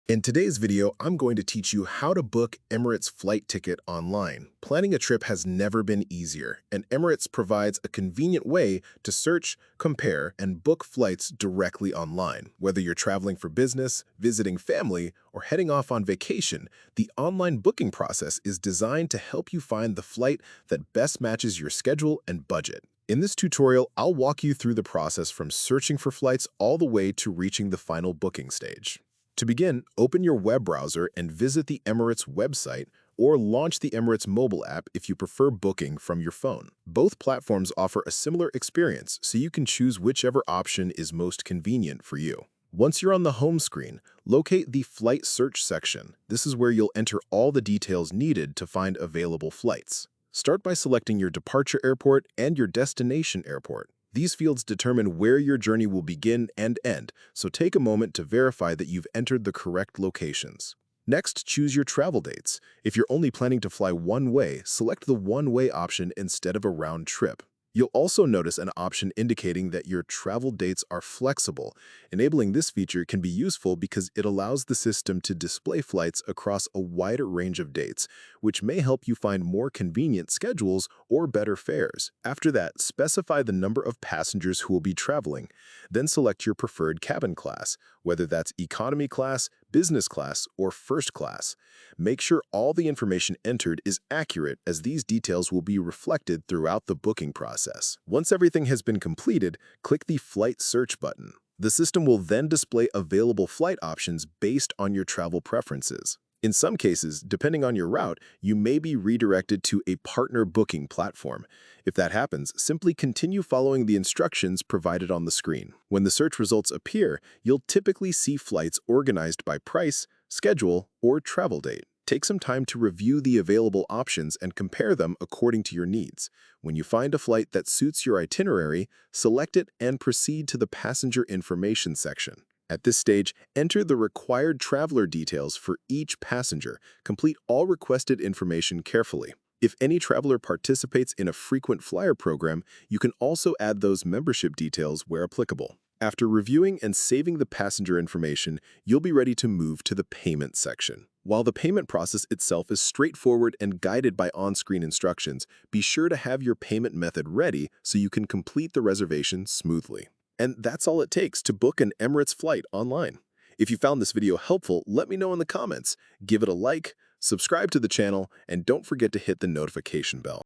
In today's video, I'm going to teach you how to book Emirates flight ticket online. Planning a trip has never been easier, and Emirates provides a convenient way to search, compare, and book flights directly online. Whether you're traveling for business, visiting family, or heading off on vacation, the online booking process is designed to help you find the flight that best matches your schedule and budget. In this tutorial, I'll walk you through the process from searching for flights all the way to reaching the final booking stage. To begin, open your web browser and visit the Emirates website or launch the Emirates mobile app if you prefer booking from your phone. Both platforms offer a similar experience, so you can choose whichever option is most convenient for you. Once you're on the home screen, locate the Flight Search section. This is where you'll enter all the details needed to find available flights. Start by selecting your departure airport and your destination airport. These fields determine where your journey will begin and end, so take a moment to verify that you've entered the correct locations. Next, choose your travel dates. If you're only planning to fly one way, select the one-way option instead of a round trip. You'll also notice an option indicating that your travel dates are flexible. Enabling this feature can be useful because it allows the system to display flights across a wider range of dates, which may help you find more convenient schedules or better fares. After that, specify the number of passengers who will be traveling. Then select your preferred cabin class, whether that's economy class, business class, or first class. Make sure all the information entered is accurate, as these details will be reflected throughout the booking process. Once everything has been completed, click the Flight Search button. The system will then display available flight options based on your travel preferences. In some cases, depending on your route, you may be redirected to a partner booking platform. If that happens, simply continue following the instructions provided on the screen. When the search results appear, you'll typically see flights organized by price, schedule, or travel date. Take some time to review the available options and compare them according to your needs. When you find a flight that suits your itinerary, select it and proceed to the passenger information section. At this stage, enter the required traveler details for each passenger. Complete all requested information carefully. If any traveler participates in a frequent flyer program, you can also add those membership details where applicable. After reviewing and saving the passenger information, you'll be ready to move to the payment section. While the payment process itself is straightforward and guided by on-screen instructions, be sure to have your payment method ready so you can complete the reservation smoothly. And that's all it takes to book an Emirates flight online. If you found this video helpful, let me know in the comments. Give it a like, subscribe to the channel, and don't forget to hit the notification bell.